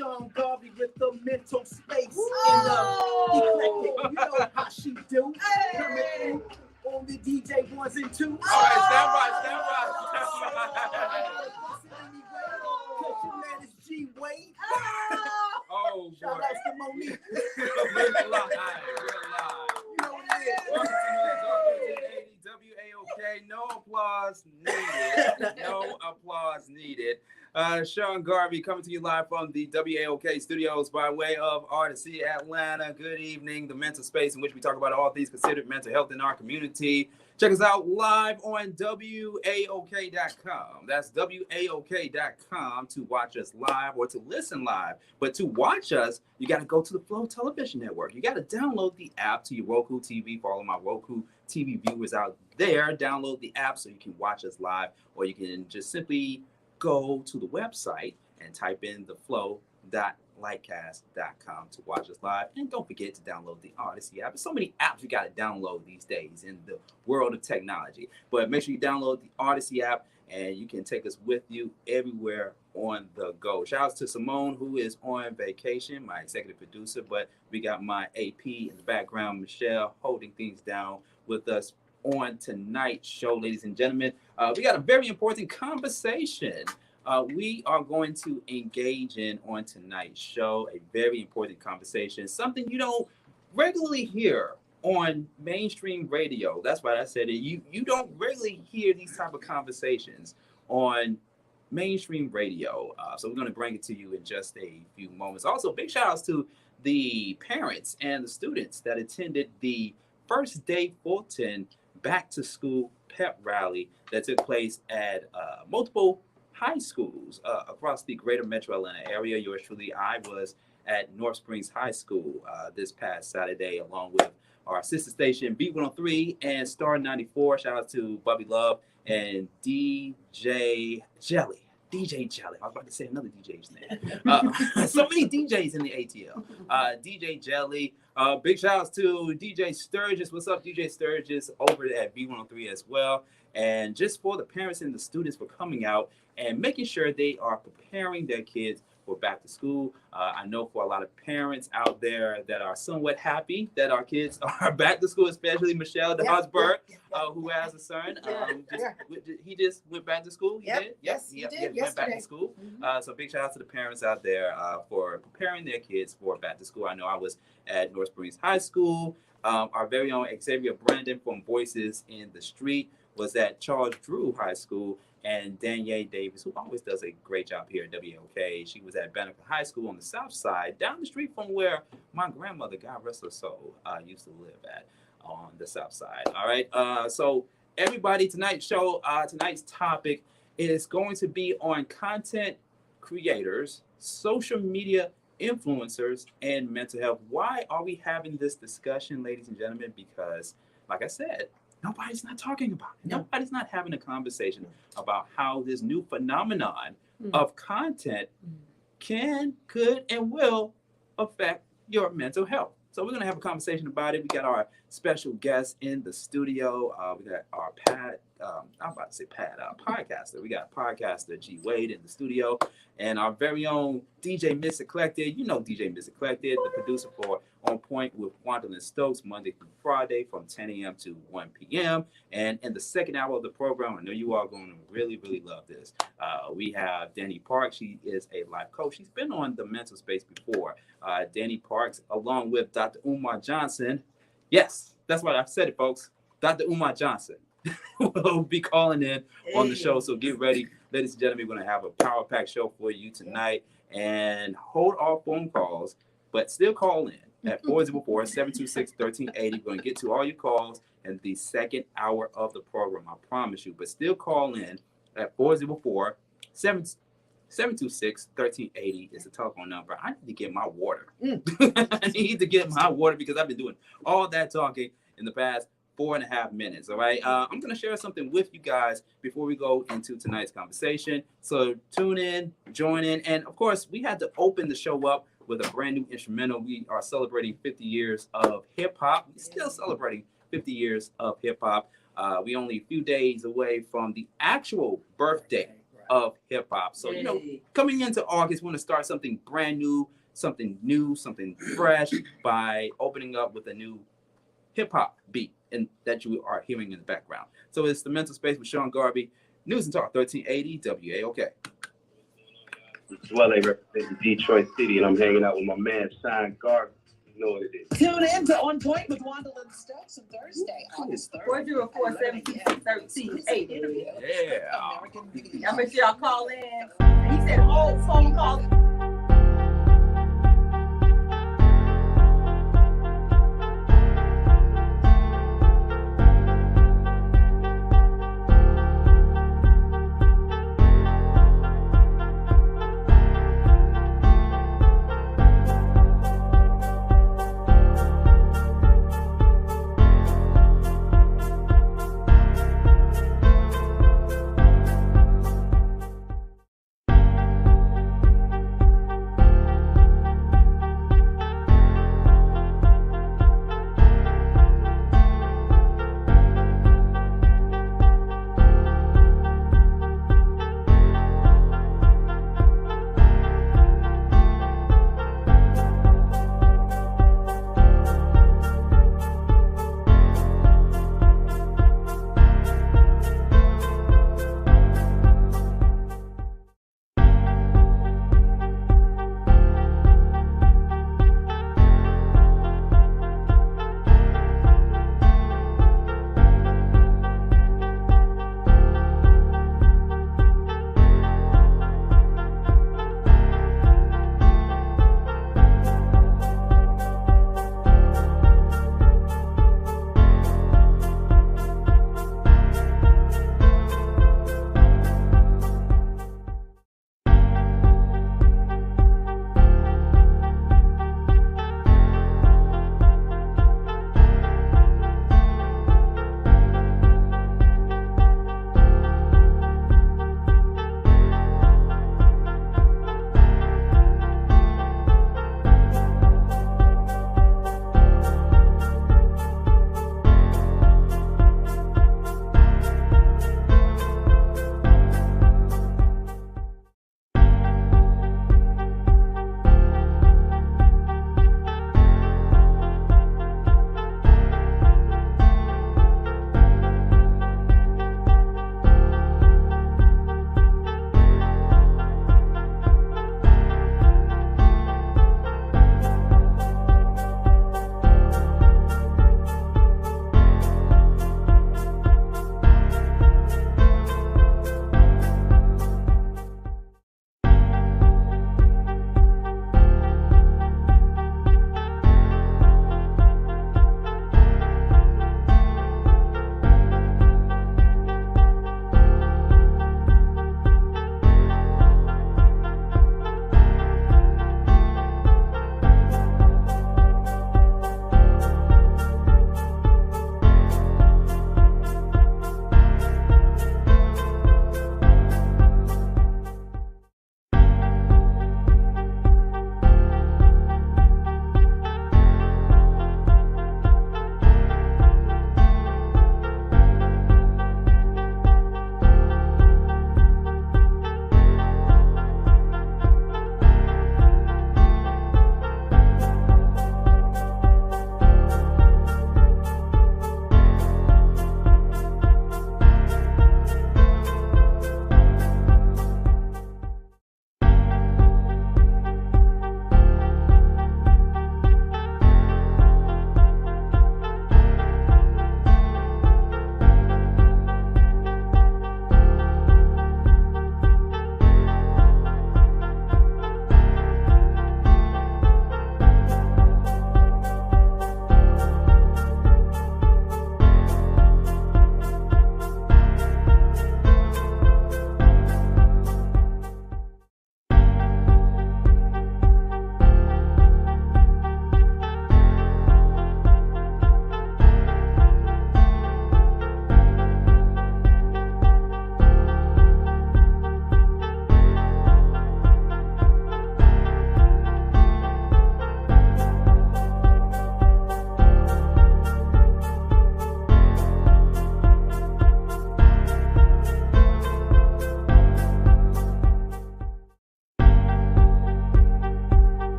Sean Garvey with the mental space in the eclectic. You know how she do. Coming through on the DJ ones and twos. All right, stand by. Cause your man is G Wade. Oh, Shout boy. out to Monique. We're live. You know what it is. Welcome to WAOK. No applause needed. No applause needed. Sean Garvey coming to you live from the WAOK studios by way of Artisy, Atlanta. Good evening. The mental space in which we talk about all things considered mental health in our community. Check us out live on WAOK.com. That's WAOK.com to watch us live or to listen live. But to watch us, you got to go to the Flow Television Network. You got to download the app to your Roku TV. For all of my Roku TV viewers out there, download the app so you can watch us live, or you can just simply go to the website and type in the flow.lightcast.com to watch us live. And don't forget to download the Odyssey app. There's so many apps you got to download these days in the world of technology. But make sure you download the Odyssey app and you can take us with you everywhere on the go. Shout out to Simone, who is on vacation, my executive producer. But we got my AP in the background, Michelle, holding things down with us on tonight's show, ladies and gentlemen. We got a very important conversation we are going to engage in on tonight's show. A very important conversation, something you don't regularly hear on mainstream radio. That's why I said it. You don't regularly hear these type of conversations on mainstream radio. So we're going to bring it to you in just a few moments. Also, big shout outs to the parents and the students that attended the First Day Fulton Back to School pep rally that took place at multiple high schools across the greater metro Atlanta area. Yours truly, I was at North Springs High School this past Saturday, along with our sister station B103 and Star 94. Shout out to Bubby Love and DJ Jelly. DJ Jelly. I was about to say another DJ's name. So many DJs in the ATL. DJ Jelly. Big shout outs to DJ Sturgis. What's up, DJ Sturgis, over at B103 as well. And just for the parents and the students for coming out and making sure they are preparing their kids for back to school. I know for a lot of parents out there that are somewhat happy that our kids are back to school, especially Michelle Dawes Birt, who has a son. He just went back to school. He did? Yes, he did. Went back to school. So big shout out to the parents out there for preparing their kids for back to school. I know I was at North Springs High School. Our very own Xavier Brandon from Voices in the Street was at Charles Drew High School, and Danje Davis, who always does a great job here at WAOK. She was at Banneker High School on the south side, down the street from where my grandmother, God rest her soul, used to live at on the south side. All right. So everybody, tonight's show, tonight's topic is going to be on content creators, social media influencers, and mental health. Why are we having this discussion, ladies and gentlemen? Because, like I said, nobody's not talking about it. Nobody's not having a conversation about how this new phenomenon of content can, could, and will affect your mental health. So we're going to have a conversation about it. We got our special guest in the studio. We got our podcaster. We got podcaster G Wade in the studio, and our very own DJ Miss Eclected. You know DJ Miss Eclected, the producer for On Point with Gwendolyn Stokes, Monday through Friday from 10 a.m. to 1 p.m. And in the second hour of the program, I know you all going to really, really love this. We have Danny Parks. She is a life coach. She's been on the mental space before. Danny Parks, along with Dr. Umar Johnson. Yes, that's what I've said it, folks. Dr. Umar Johnson will be calling in on the show. So get ready. Ladies and gentlemen, we're going to have a power-packed show for you tonight. And hold all phone calls, but still call in at 404-726-1380. We're going to get to all your calls in the second hour of the program, I promise you. But still call in at 404-726-1380 is the telephone number. I need to get my water. I need to get my water because I've been doing all that talking in the past 4.5 minutes. All right. I'm going to share something with you guys before we go into tonight's conversation. So tune in, join in. And of course, we had to open the show up with a brand new instrumental. We are celebrating 50 years of hip hop. We're still celebrating 50 years of hip hop. We only a few days away from the actual birthday of hip hop. So, you know, coming into August, we want to start something brand new, something fresh by opening up with a new hip hop beat and that you are hearing in the background. So it's The Mental Space with Sean Garvey, News and Talk 1380 WAOK. Well, they represent Detroit City, and I'm hanging out with my man, Sean Garvey. You know what it is. Tune in to On Point with Wanda Lynn Stokes on Thursday, August 3rd. 404-726-1380. Yeah. Y'all make sure y'all call in. He said, oh, phone call.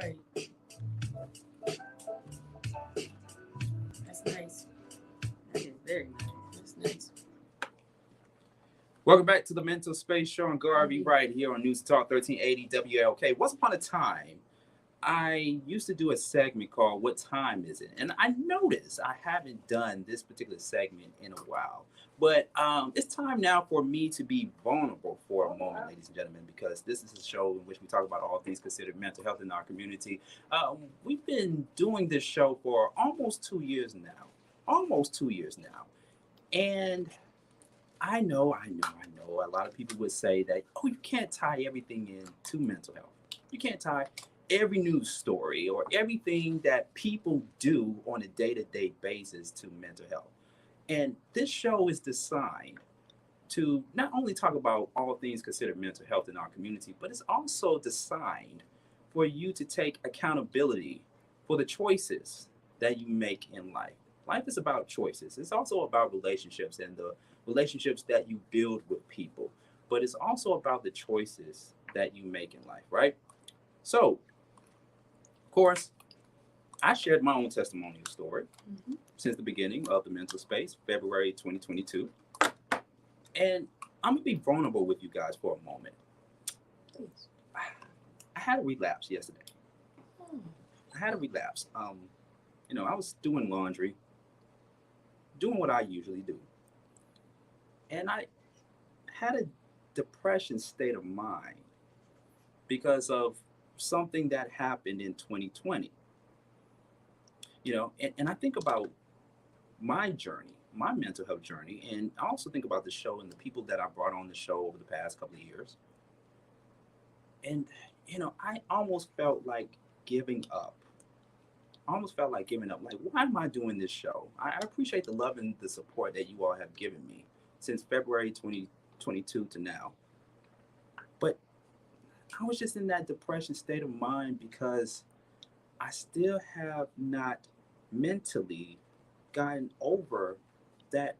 Lord. That's nice. That is very nice. That's nice. Welcome back to the Mental Space. Sean Garvey right here on News Talk 1380 WAOK. Once upon a time, I used to do a segment called What Time Is It? And I noticed I haven't done this particular segment in a while. But it's time now for me to be vulnerable for a moment, ladies and gentlemen, because this is a show in which we talk about all things considered mental health in our community. We've been doing this show for almost 2 years now. And I know a lot of people would say that, oh, you can't tie everything into mental health. You can't tie every news story or everything that people do on a day-to-day basis to mental health. And this show is designed to not only talk about all things considered mental health in our community, but it's also designed for you to take accountability for the choices that you make in life. Life is about choices. It's also about relationships and the relationships that you build with people, but it's also about the choices that you make in life, right? So, of course, I shared my own testimonial story since the beginning of the Mental Space, February 2022. And I'm going to be vulnerable with you guys for a moment. I had a relapse yesterday. I was doing laundry, doing what I usually do. And I had a depression state of mind because of something that happened in 2020. And I think about my journey, my mental health journey, and I also think about the show and the people that I brought on the show over the past couple of years. And, I almost felt like giving up. Like, why am I doing this show? I appreciate the love and the support that you all have given me since February 2022 to now. But I was just in that depression state of mind because I still have not mentally gotten over that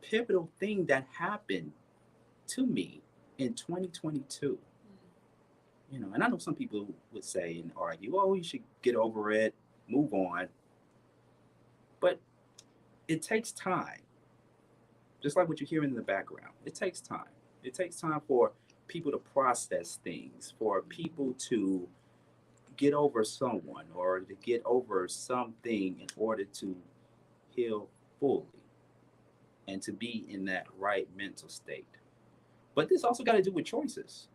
pivotal thing that happened to me in 2022. And I know some people would say and argue, oh, you should get over it, move on. But it takes time. Just like what you're hearing in the background, it takes time. It takes time for people to process things, for people to get over someone or to get over something in order to heal fully and to be in that right mental state. But this also got to do with choices,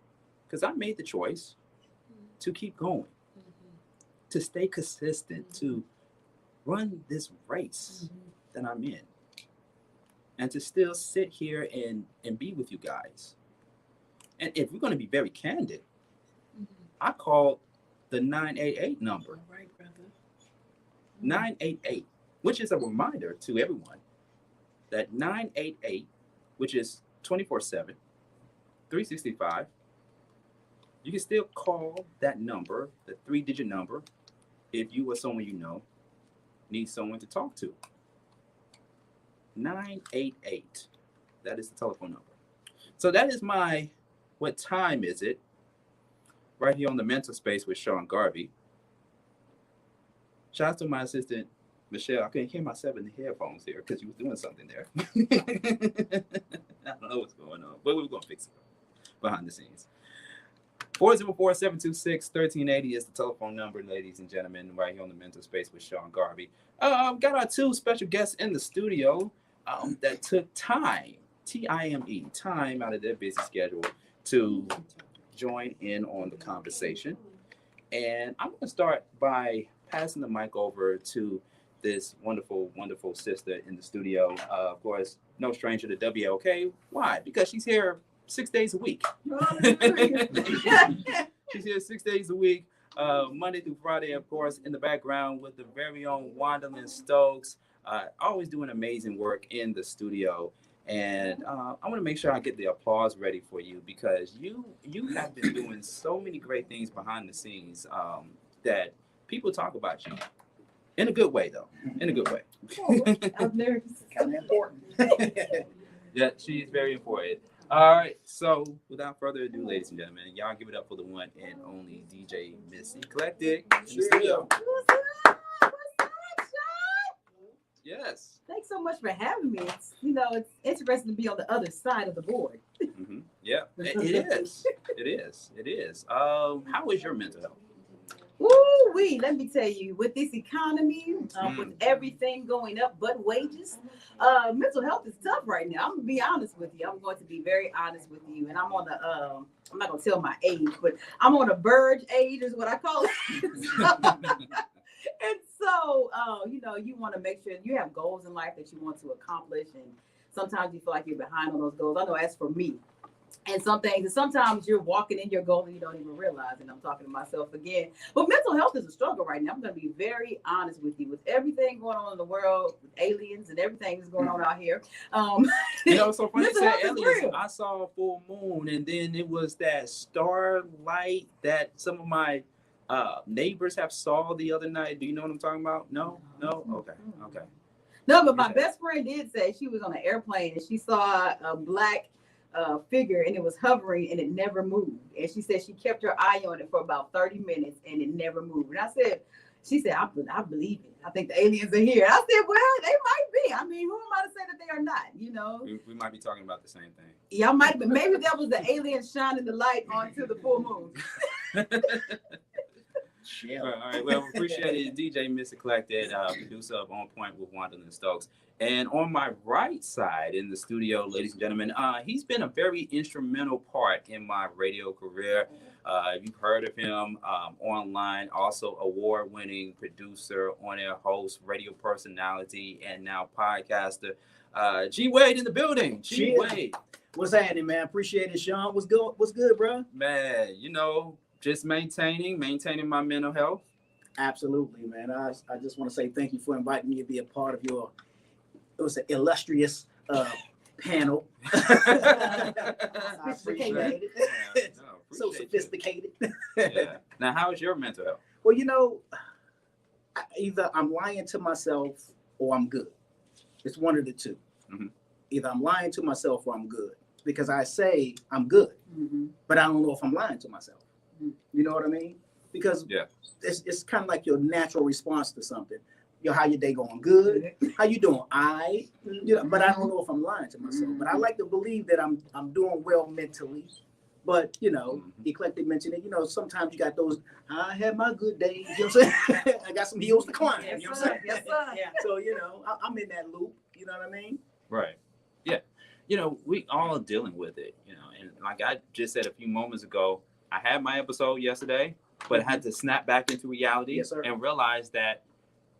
because I made the choice to keep going, to stay consistent, to run this race that I'm in, and to still sit here and be with you guys. And if we're going to be very candid, I called the 988 number. All right, brother. 988, which is a reminder to everyone that 988, which is 24/7, 365, you can still call that number, the 3-digit number, if you or someone you know needs someone to talk to. 988, that is the telephone number. So that is my What Time Is It? Right here on the Mental Space with Sean Garvey. Shout out to my assistant, Michelle. I couldn't hear myself in the headphones here because you was doing something there. I don't know what's going on, but we're going to fix it behind the scenes. 404-726-1380 is the telephone number, ladies and gentlemen, right here on the Mental Space with Sean Garvey. Got our two special guests in the studio that took time, T-I-M-E, time out of their busy schedule to join in on the conversation. And I'm going to start by passing the mic over to this wonderful, wonderful sister in the studio. Of course, no stranger to WAOK. Why? Because she's here 6 days a week. She's here 6 days a week, Monday through Friday, of course, in the background with the very own Wandalyn Stokes, always doing amazing work in the studio. And I want to make sure I get the applause ready for you because you have been doing so many great things behind the scenes that people talk about you. In a good way, though. In a good way. I'm nervous. Kind of important. Yeah, she's very important. All right. So without further ado, ladies and gentlemen, y'all give it up for the one and only DJ Miss Eclectic in the studio. What's up? What's up, Sean? Yes. Thanks so much for having me. It's, it's interesting to be on the other side of the board. Mm-hmm. Yeah, it is. It is. It is. How is your mental health? Woo-wee, let me tell you, with this economy, with everything going up but wages, mental health is tough right now. I'm going to be honest with you. I'm going to be very honest with you. And I'm on the, I'm not going to tell my age, but I'm on a verge age is what I call it. And so, you want to make sure you have goals in life that you want to accomplish. And sometimes you feel like you're behind on those goals. I know as for me, and some things, and sometimes you're walking in your goal and you don't even realize, and I'm talking to myself again. But mental health is a struggle right now. I'm going to be very honest with you. With everything going on in the world, with aliens and everything that's going on out here. So funny you said aliens. I saw a full moon, and then it was that starlight that some of my neighbors have saw the other night. Do you know what I'm talking about? No? Okay. No, but my best friend did say she was on an airplane and she saw a black figure and it was hovering and it never moved. And she said she kept her eye on it for about 30 minutes and it never moved. And she said, I believe it. I think the aliens are here. I said, well, they might be. I mean, who am I to say that they are not, We might be talking about the same thing. Yeah, might be. Maybe that was the aliens shining the light onto the full moon. Yeah. All right. Well, appreciate it. DJ Miss Eclectic, producer of On Point with Wanderlin Stokes. And on my right side in the studio, ladies and gentlemen, he's been a very instrumental part in my radio career. You've heard of him online, also award-winning producer, on-air host, radio personality, and now podcaster. G Wade in the building. G Wade. What's happening, man? Appreciate it, Sean. What's good, bro? Man, just maintaining my mental health. Absolutely, man. I just want to say thank you for inviting me to be a part of your, it was an illustrious panel. I appreciate it. Yeah, So sophisticated. Yeah. Now, how's your mental health? Well, either I'm lying to myself or I'm good. It's one of the two. Mm-hmm. Either I'm lying to myself or I'm good. Because I say I'm good, but I don't know if I'm lying to myself. You know what I mean? Because it's kind of like your natural response to something. How your day going? Good. How you doing? But I don't know if I'm lying to myself. But I like to believe that I'm doing well mentally. But Eclectic mentioned it. Sometimes you got those. I had my good days. You know what I'm saying? I got some hills to climb. Yes, you know what I'm saying? Yes, sir. Yeah. So I'm in that loop. You know what I mean? Right. Yeah. We all dealing with it. And like I just said a few moments ago, I had my episode yesterday, but I had to snap back into reality and realize that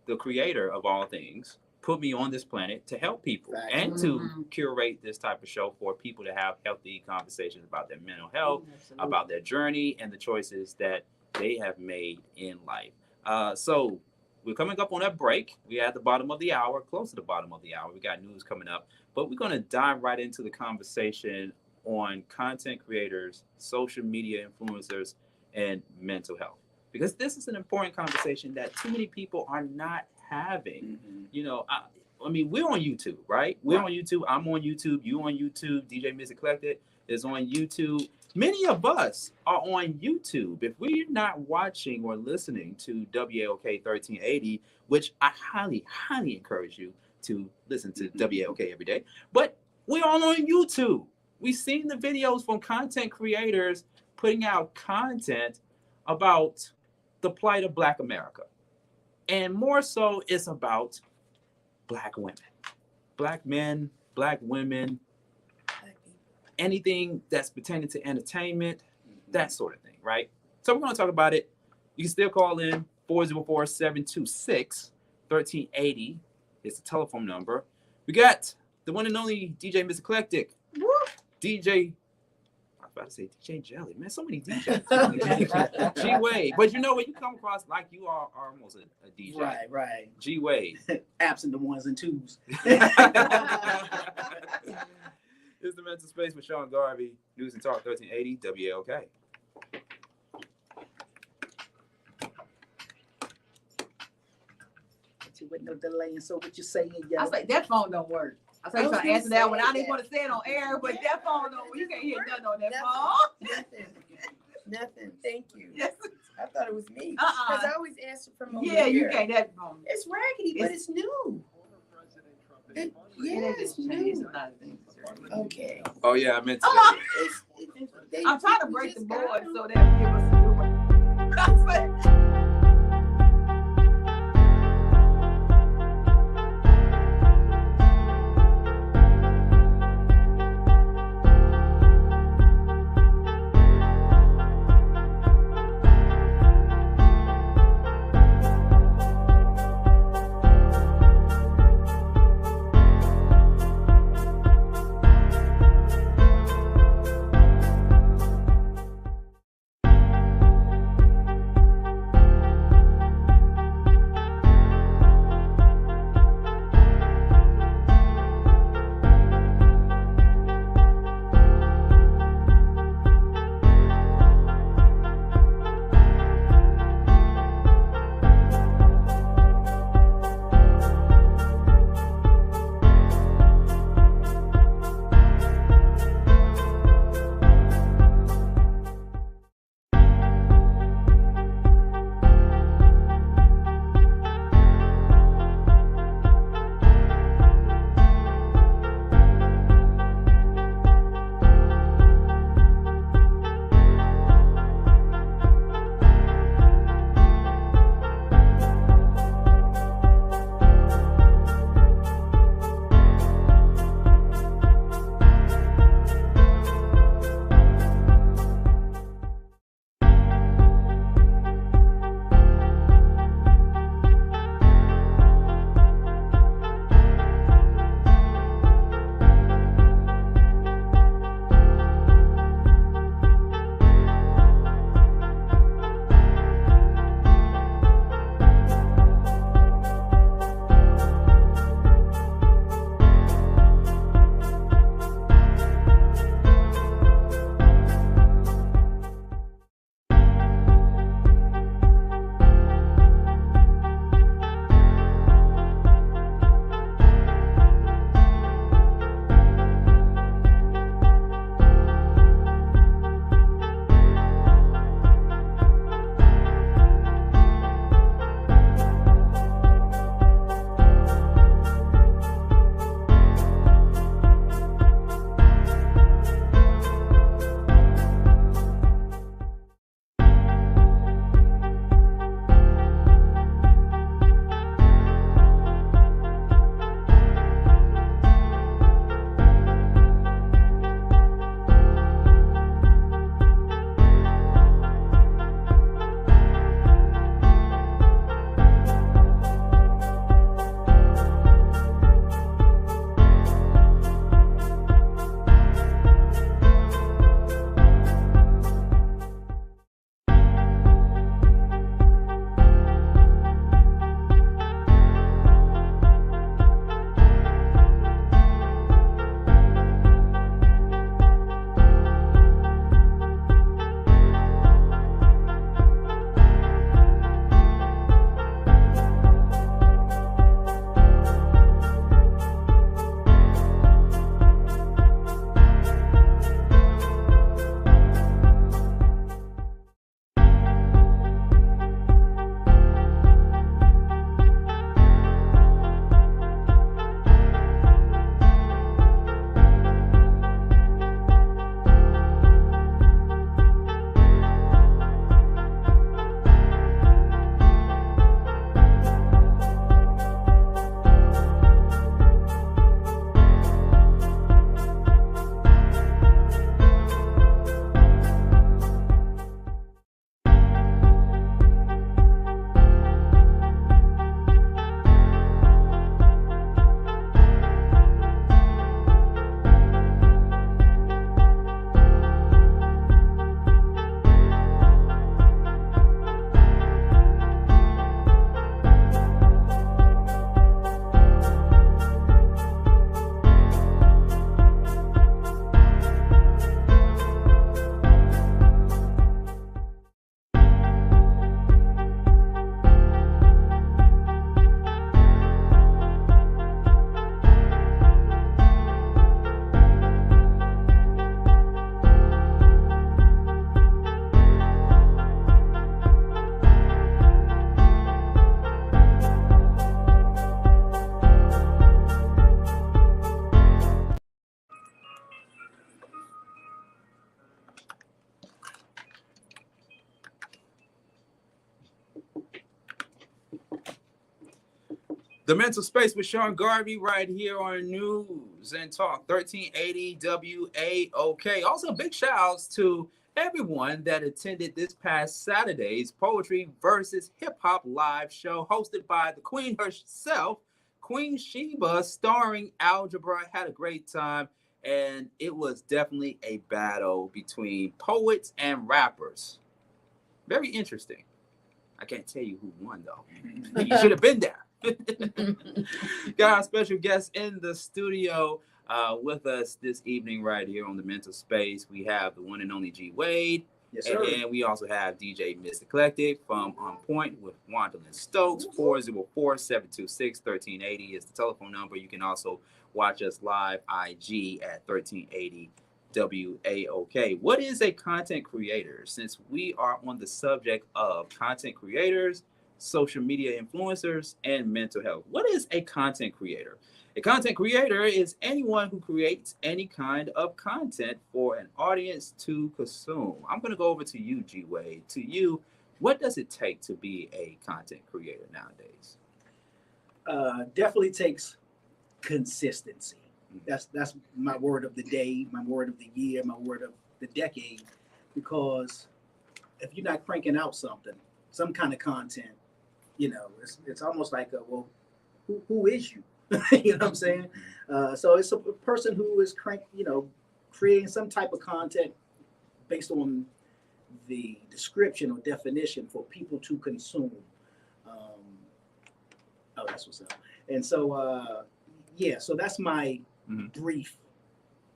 the creator of all things put me on this planet to help people and to curate this type of show for people to have healthy conversations about their mental health, about their journey, and the choices that they have made in life. So we're coming up on a break. We're at the bottom of the hour, close to the bottom of the hour. We got news coming up, but we're going to dive right into the conversation on content creators, social media influencers, and mental health. Because this is an important conversation that too many people are not having. I mean, we're on YouTube, right? We're on YouTube. I'm on YouTube. You on YouTube. DJ Miss Eclectic is on YouTube. Many of us are on YouTube. If we're not watching or listening to WAOK 1380, which I highly, highly encourage you to listen to WAOK every day, but we're all on YouTube. We've seen the videos from content creators putting out content about the plight of Black America. And more so, it's about Black women, Black men, Black women, anything that's pertaining to entertainment, that sort of thing, right? So we're going to talk about it. You can still call in 404-726-1380. It's the telephone number. We got the one and only DJ Miss Eclectic. Woo! DJ, I was about to say DJ Jelly, man. So many DJs. G Wade, but when you come across like you are almost a DJ, right. G Wade, absent the ones and twos. It's the Mental Space with Sean Garvey, News and Talk 1380 WAOK. With no delay, and so what you saying, y'all? I was like, that phone don't work. I saw you I was trying to gonna answer that say one. I didn't that. want to say it on air, but Yeah. that phone, no, you can't hear nothing on that Nothing. phone. Nothing. Thank you. Yes. I thought it was me. Uh-uh. Because I always answer from over Yeah, you here. can't. That phone. It's raggedy, but it's new. Yeah, it's new. Okay. Oh yeah, I meant to. I'm trying to break the board so they'll give us a new one. That's what- The Mental Space with Sean Garvey right here on News and Talk 1380 WAOK. Also, big shout outs to everyone that attended this past Saturday's Poetry versus Hip Hop live show hosted by the Queen herself, Queen Sheba, starring Algebra. Had a great time, and it was definitely a battle between poets and rappers. Very interesting. I can't tell you who won, though. You should have been there. Got our special guest in the studio with us this evening right here on the Mental Space. We have the one and only G Wade. Yes, sir. And we also have DJ Syndicated from On Point with Wandalyn Stokes. 404-726-1380 is the telephone number. You can also watch us live IG at 1380 WAOK. What is a content creator? Since we are on the subject of content creators, social media influencers, and mental health, what is a content creator? A content creator is anyone who creates any kind of content for an audience to consume. I'm going to go over to you, G Wade. To you, what does it take to be a content creator nowadays? Definitely takes consistency. That's my word of the day, my word of the year, my word of the decade. Because if you're not cranking out something, some kind of content, you know, it's almost like, well, who is you? You know what I'm saying? So it's a person who is creating some type of content based on the description or definition for people to consume. That's what's up. And so, so that's my brief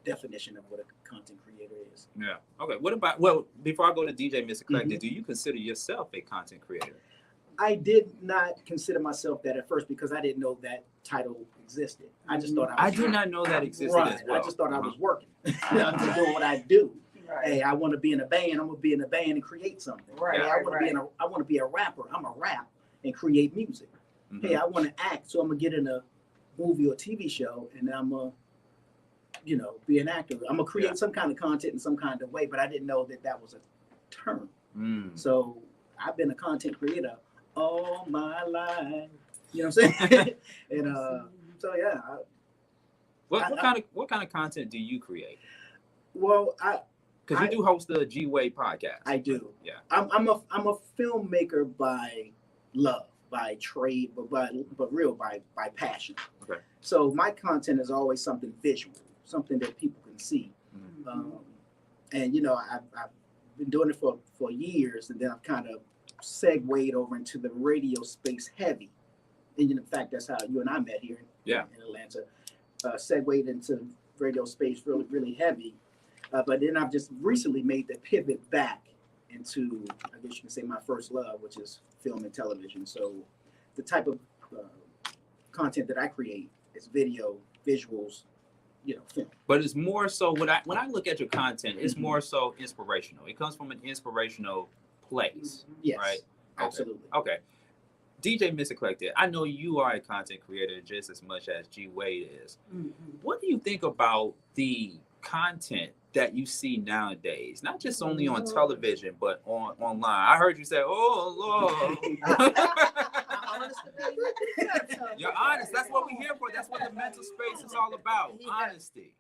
definition of what a content creator is. Yeah. Okay. What about, well, before I go to DJ Syndicated, do you consider yourself a content creator? I did not consider myself that at first because I didn't know that title existed. I just thought I did not know that existed right. as well. I just thought I was working. I'm just doing what I do. Right. Hey, I want to be in a band. I'm gonna be in a band and create something. Right. Hey, I want to be a rapper. I'm a rap and create music. Hey, I want to act, so I'm gonna get in a movie or TV show, and I'm gonna, be an actor. I'm gonna create some kind of content in some kind of way, but I didn't know that was a term. So I've been a content creator all my life. You know what I'm saying? And so yeah. What kind of content do you create? Well, because you do host the G Wade podcast. I do. Yeah. I'm a filmmaker by love, by trade, but by passion. Okay. So my content is always something visual, something that people can see. And I've been doing it for years, and then I've kind of segued over into the radio space heavy. And in fact, that's how you and I met here in Atlanta. Segued into radio space really, really heavy. But then I've just recently made the pivot back into, I guess you can say, my first love, which is film and television. So the type of content that I create is video, visuals, film. But it's more so when I look at your content, it's more so inspirational. It comes from an inspirational place. Yes, right? Absolutely. Okay. DJ Syndicated, I know you are a content creator just as much as G Wade is. What do you think about the content that you see nowadays, not just only on television, but online? I heard you say, "Oh Lord." You're honest. That's what we're here for. That's what the mental space is all about. Honesty.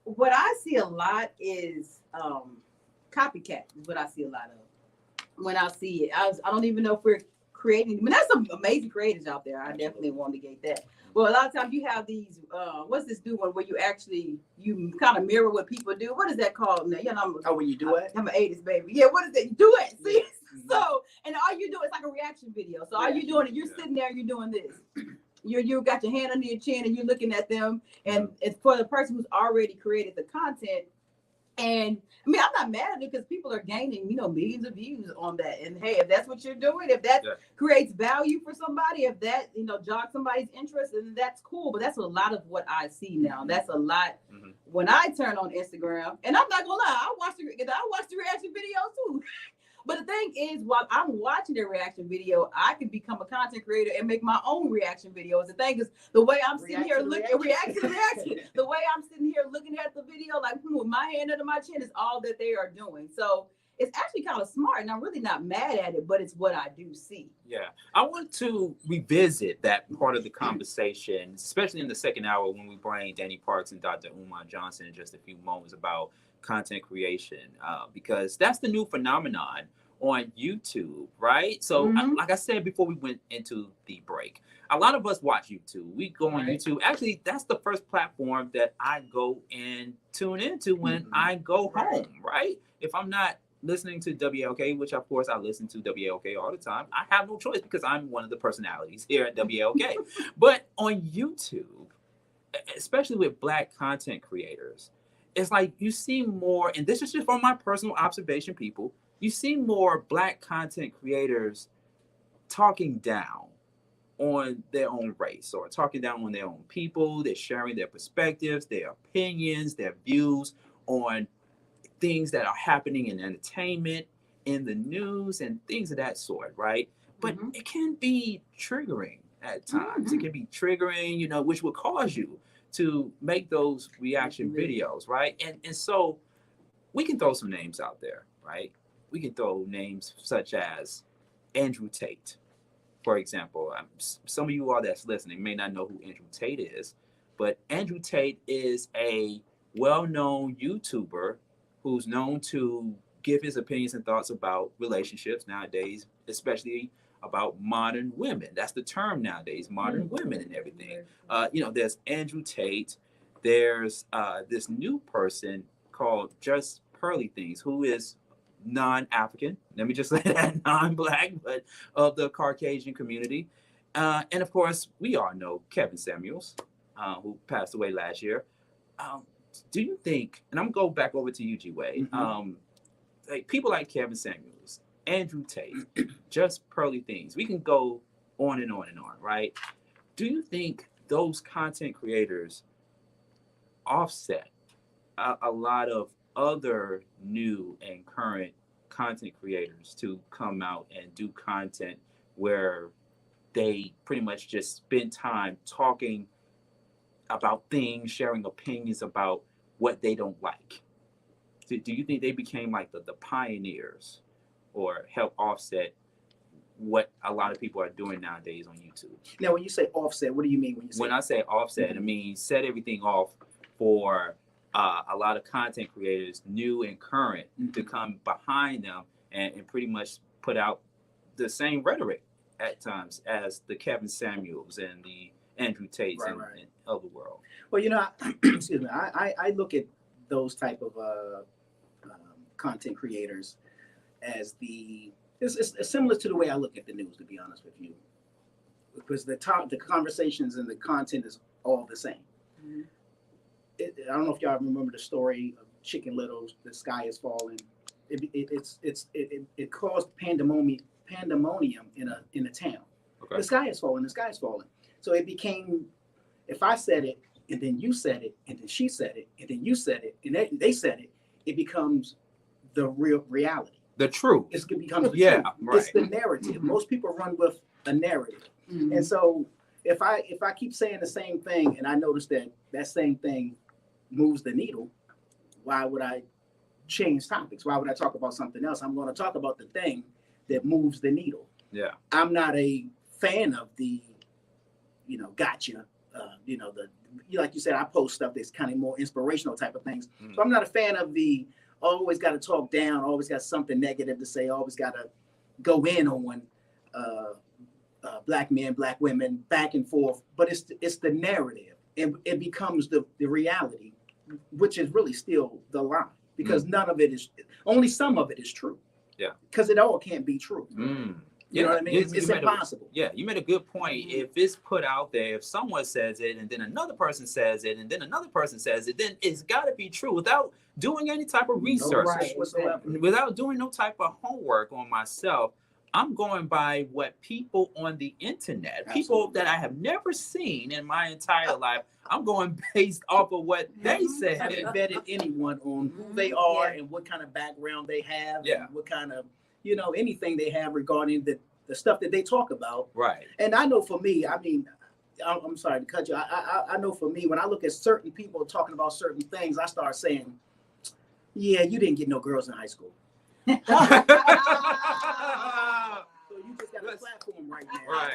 What I see a lot is copycat. Is what I see a lot of. When I see it, I don't even know if we're creating. I mean, there's some amazing creators out there. I definitely want to get that. Well, a lot of times you have these. What's this new one where you kind of mirror what people do? What is that called? Now, when you do it? I'm an 80s baby. Yeah, what is it? Do it. See. So, and all you do is like a reaction video. So all you're doing is you're sitting there, you're doing this. You got your hand under your chin and you're looking at them. And it's for the person who's already created the content. And I mean, I'm not mad at it because people are gaining, millions of views on that. And hey, if that's what you're doing, if that creates value for somebody, if that, jogs somebody's interest, then that's cool. But that's a lot of what I see now. That's a lot when I turn on Instagram. And I'm not gonna lie, I watch the reaction videos too. But the thing is, while I'm watching their reaction video, I can become a content creator and make my own reaction videos. The thing is, the way I'm sitting here looking, reaction, the way I'm sitting here looking at the video, like with my hand under my chin, is all that they are doing. So it's actually kind of smart, and I'm really not mad at it, but it's what I do see. Yeah, I want to revisit that part of the conversation, especially in the second hour when we bring Danny Parks and Dr. Umar Johnson in just a few moments about content creation, because that's the new phenomenon on YouTube, right? So, like I said before we went into the break, a lot of us watch YouTube. We go on YouTube. Actually, that's the first platform that I go and tune into when I go home, right? If I'm not listening to WAOK, which of course I listen to WAOK all the time, I have no choice because I'm one of the personalities here at WAOK. But on YouTube, especially with Black content creators, it's like you see more, and this is just from my personal observation, people, you see more Black content creators talking down on their own race or talking down on their own people. They're sharing their perspectives, their opinions, their views on things that are happening in entertainment, in the news, and things of that sort, right? But it can be triggering at times. It can be triggering, you know, which will cause you to make those reaction videos, right? And so we can throw some names out there, right? We can throw names such as Andrew Tate, for example. Some of you all that's listening may not know who Andrew Tate is, but Andrew Tate is a well-known YouTuber who's known to give his opinions and thoughts about relationships nowadays, especially about modern women. That's the term nowadays, modern women and everything. You know, there's Andrew Tate. There's this new person called Just Pearly Things, who is non-African. Let me just say that, non-Black, but of the Caucasian community. And of course, we all know Kevin Samuels, who passed away last year. Do you think, and I'm going to go back over to you, G-Way, like people like Kevin Samuels, Andrew Tate, Just Pearly Things, we can go on and on and on, right? Do you think those content creators offset a lot of other new and current content creators to come out and do content where they pretty much just spend time talking about things, sharing opinions about what they don't like? Do you think they became like the pioneers or help offset what a lot of people are doing nowadays on YouTube? Now, when you say offset, what do you mean when you say? When I say offset, I mean set everything off for a lot of content creators, new and current, to come behind them and pretty much put out the same rhetoric at times as the Kevin Samuels and the Andrew Tates and of the world. Well, you know, excuse me, I look at those type of content creators as it's similar to the way I look at the news, to be honest with you, because the conversations and the content is all the same. I don't know if y'all remember the story of Chicken Little, The Sky Is Falling. It caused pandemonium in a town. Okay. The sky is falling. The sky is falling. So it became, if I said it, and then you said it, and then she said it, and then you said it, and they said it, it becomes the real reality. The truth. It becomes the truth. Right. It's the narrative. Most people run with a narrative. And so if I keep saying the same thing, and I notice that same thing moves the needle, why would I change topics? Why would I talk about something else? I'm going to talk about the thing that moves the needle. Yeah. I'm not a fan of the, gotcha. Like you said, I post stuff that's kind of more inspirational type of things. So I'm not a fan of the always got to talk down, always got something negative to say, always got to go in on Black men, Black women, back and forth. But it's the narrative, and it becomes the reality, which is really still the lie, because none of it is, only some of it is true. Yeah. Because it all can't be true. You know what I mean? It's impossible. You made a good point. If it's put out there, if someone says it, and then another person says it, and then another person says it, then it's got to be true without doing any type of research, without doing no type of homework on myself. I'm going by what people on the internet, people that I have never seen in my entire life, I'm going based off of what they said. I haven't vetted anyone on who they are and what kind of background they have, and what kind of, anything they have regarding the stuff that they talk about. Right. And I know for me, I mean, I'm sorry to cut you. I know for me, when I look at certain people talking about certain things, I start saying, yeah, you didn't get no girls in high school. So you just got a platform right now, Right.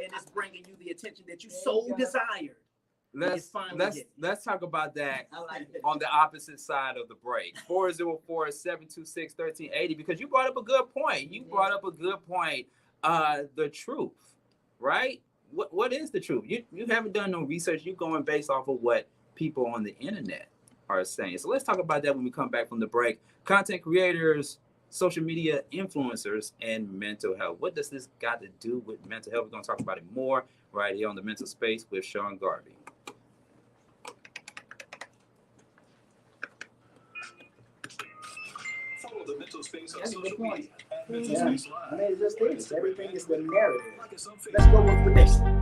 and it's bringing you the attention that you so desired. Let's talk about that I like it. on the opposite side of the break. 404-726-1380, because you brought up a good point. The truth, right? What is the truth? You haven't done no research. You're going based off of what people on the internet are saying. So let's talk about that when we come back from the break. Content creators, social media influencers, and mental health. What does this got to do with mental health? We're going to talk about it more right here on The Mental Space with Sean Garvey. Follow The Mental Space on That's a good social point. media at Mental Yeah. Space I Live. mean, it just is. Everything is the narrative. Like us on Let's Facebook. go with prediction.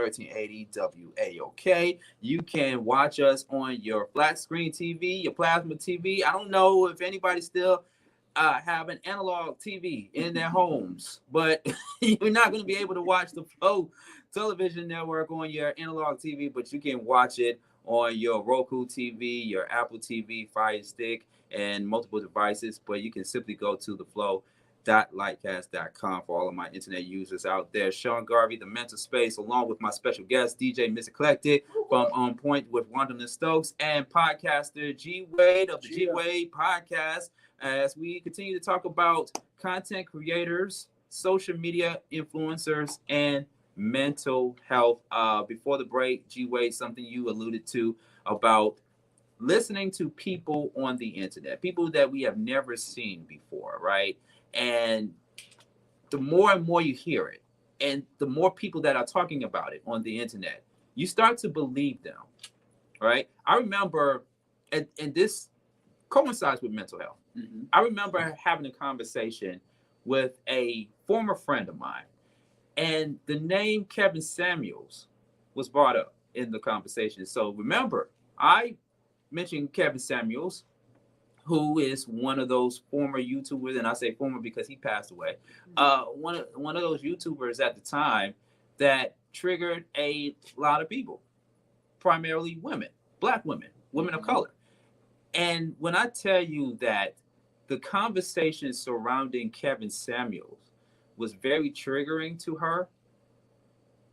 1380 WAOK. You can watch us on your flat screen TV, your plasma TV. I don't know if anybody still have an analog TV in their homes, but you're not going to be able to watch the Flow television network on your analog TV, but you can watch it on your Roku TV, your Apple TV, Fire Stick, and multiple devices. But you can simply go to theflow.lightcast.com for all of my internet users out there. Sean Garvey, the mental space, along with my special guest, DJ Miss Eclectic from On Point with Wonderland Stokes, and podcaster G Wade of the G Wade podcast, as we continue to talk about content creators, social media influencers, and mental health. Before the break, G Wade, something you alluded to about listening to people on the internet, people that we have never seen before, right? And the more and more you hear it, and the more people that are talking about it on the internet, you start to believe them, right? I remember, and this coincides with mental health. Mm-hmm. I remember having a conversation with a former friend of mine, and the name Kevin Samuels was brought up in the conversation. So remember, I mentioned Kevin Samuels, who is one of those former YouTubers, and I say former because he passed away. One of those YouTubers at the time that triggered a lot of people, primarily women, Black women, women of color. And when I tell you that the conversation surrounding Kevin Samuels was very triggering to her,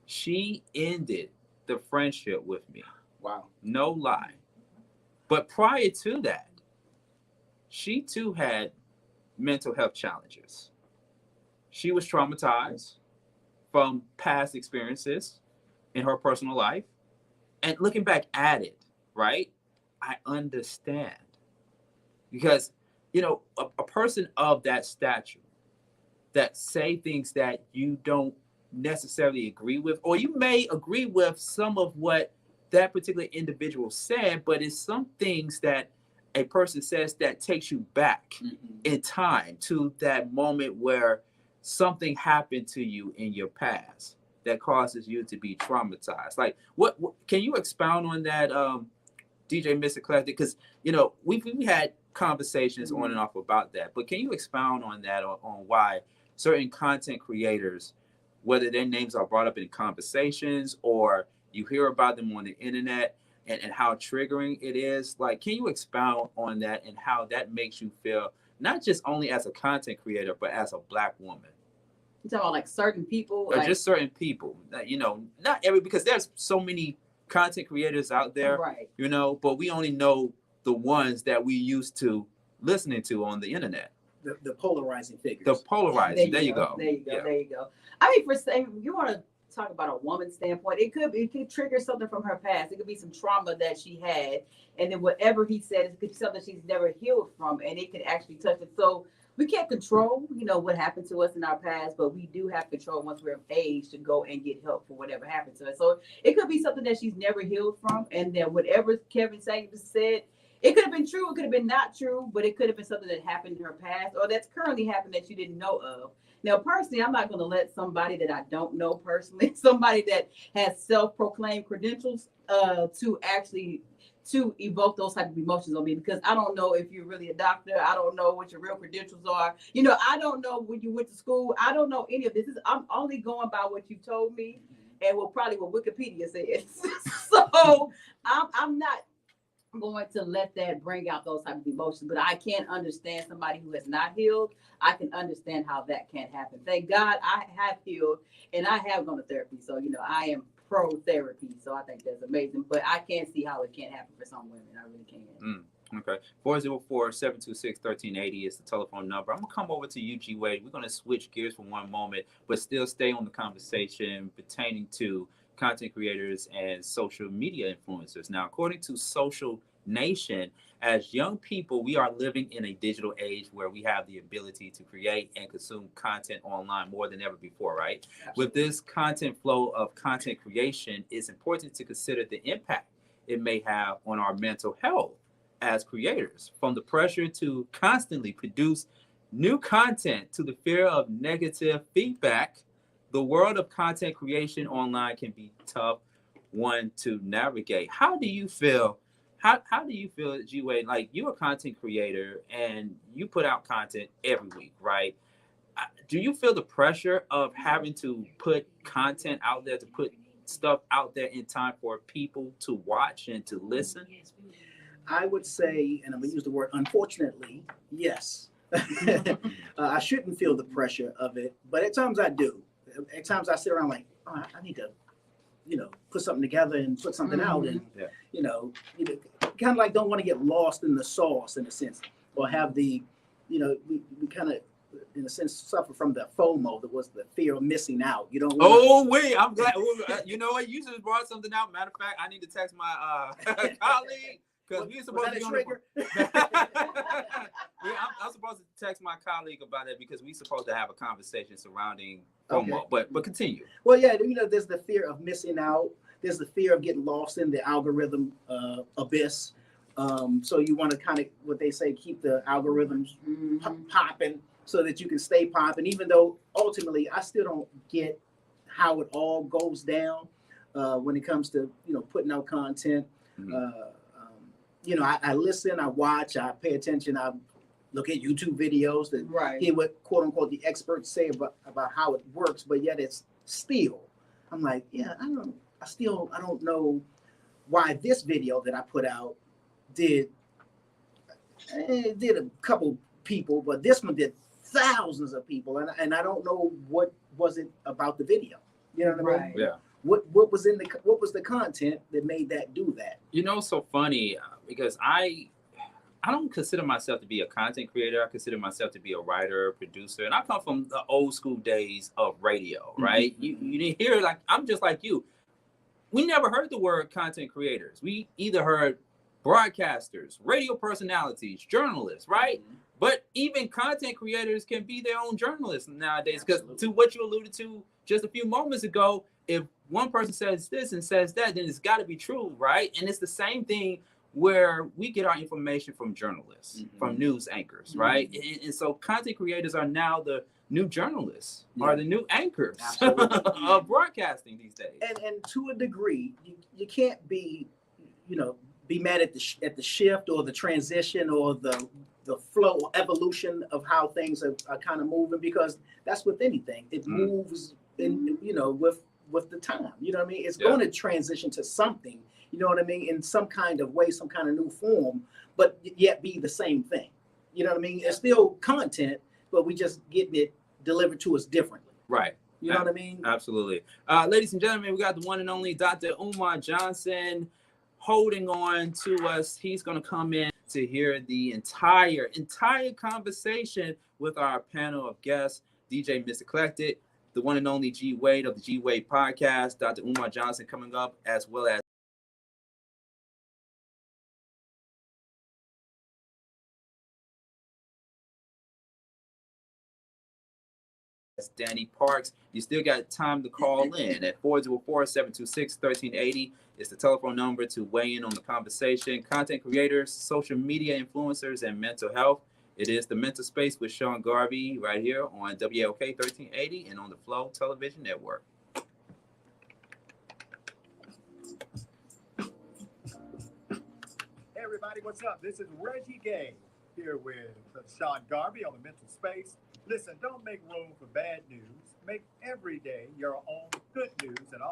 she ended the friendship with me. Wow. No lie. But prior to that, she too had mental health challenges. She was traumatized from past experiences in her personal life. And looking back at it, right, I understand. Because, you know, a person of that stature that say things that you don't necessarily agree with, or you may agree with some of what that particular individual said, but it's some things that a person says that takes you back in time to that moment where something happened to you in your past that causes you to be traumatized. Like, what can you expound on that, DJ Mr. Eclectic? Because, you know, we've had conversations on and off about that, but can you expound on that, on why certain content creators, whether their names are brought up in conversations or you hear about them on the internet, and how triggering it is? Like, can you expound on that and how that makes you feel, not just only as a content creator, but as a Black woman? You talking about like certain people? Or like, just certain people, you know, not every, because there's so many content creators out there, right? You know, but we only know the ones that we used to listening to on the internet. The polarizing figures. The polarizing. There you go. There you go. Yeah. There you go. I mean, for say you want to talk about a woman's standpoint, it could trigger something from her past. It could be some trauma that she had, and then whatever he said, it could be something she's never healed from, and it could actually touch it. So we can't control, you know, what happened to us in our past, but we do have control once we're of age to go and get help for whatever happened to us. So it could be something that she's never healed from, and then whatever Kevin Samuels said, it could have been true, it could have been not true, but it could have been something that happened in her past or that's currently happened that you didn't know of. Now, personally, I'm not going to let somebody that I don't know personally, somebody that has self-proclaimed credentials, to evoke those type of emotions on me, because I don't know if you're really a doctor. I don't know what your real credentials are. You know, I don't know when you went to school. I don't know any of this. I'm only going by what you told me and probably what Wikipedia says. So I'm not going to let that bring out those type of emotions, but I can understand somebody who has not healed. I can understand how that can happen. Thank God I have healed and I have gone to therapy. So, you know, I am pro therapy. So I think that's amazing, but I can't see how it can't happen for some women. I really can't. Okay. 404-726-1380 is the telephone number. I'm going to come over to you, G Wade. We're going to switch gears for one moment, but still stay on the conversation pertaining to content creators and social media influencers. Now, according to Social Nation, as young people, we are living in a digital age where we have the ability to create and consume content online more than ever before, right? Absolutely. With this content flow of content creation, it's important to consider the impact it may have on our mental health as creators, from the pressure to constantly produce new content to the fear of negative feedback the world of content creation online can be tough one to navigate. How do you feel? How do you feel, G-Wade? Like, you're a content creator and you put out content every week, right? Do you feel the pressure of having to put content out there, to put stuff out there in time for people to watch and to listen? I would say, and I'm gonna use the word unfortunately, yes. I shouldn't feel the pressure of it, but at times I do. At times I sit around like, oh, I need to, put something together and put something out, and kind of like don't want to get lost in the sauce in a sense, or have the, we kind of, in a sense, suffer from the FOMO, that was the fear of missing out. You don't. Oh wait, I'm glad. You know what? You just brought something out. Matter of fact, I need to text my colleague. Because we're supposed to be on trigger? I'm supposed to text my colleague about it because we're supposed to have a conversation surrounding FOMO. Okay. But continue. Well, yeah, there's the fear of missing out. There's the fear of getting lost in the algorithm abyss. So you want to kind of, what they say, keep the algorithms popping so that you can stay popping. Even though ultimately, I still don't get how it all goes down when it comes to putting out content. Mm-hmm. I listen, I watch, I pay attention, I look at YouTube videos to hear what quote unquote the experts say about how it works, but yet it's still, I'm like, I don't know why this video that I put out did a couple people, but this one did thousands of people, and I don't know what was it about the video. You know what I mean? Yeah. What was the content that made that do that? It's so funny because I don't consider myself to be a content creator. I consider myself to be a writer, producer, and I come from the old school days of radio, right? Mm-hmm. You didn't hear, like, I'm just like you. We never heard the word content creators. We either heard broadcasters, radio personalities, journalists, right? Mm-hmm. But even content creators can be their own journalists nowadays, because to what you alluded to just a few moments ago, if one person says this and says that, then it's got to be true, right? And it's the same thing where we get our information from journalists, from news anchors, right? And so content creators are now the new journalists, are the new anchors of broadcasting these days. And to a degree, you can't be, be mad at the shift or the transition or the flow or evolution of how things are kind of moving, because that's with anything. It moves in, with the time. You know what I mean? It's going to transition to something, you know what I mean, in some kind of way, some kind of new form, but yet be the same thing. You know what I mean? It's still content, but we just getting it delivered to us differently. Right. You know what I mean? Absolutely. Ladies and gentlemen, we got the one and only Dr. Umar Johnson holding on to us. He's going to come in to hear the entire conversation with our panel of guests, DJ Mr. Collected, the one and only G-Wade of the G-Wade podcast, Dr. Umar Johnson coming up, as well as Danny Parks. You still got time to call in at 404-726-1380. It's the telephone number to weigh in on the conversation. Content creators, social media influencers, and mental health. It is The Mental Space with Sean Garvey right here on WAOK 1380 and on the Flow Television Network. Hey everybody, what's up? This is Reggie Gay here with Sean Garvey on The Mental Space. Listen, don't make room for bad news. Make every day your own good news and all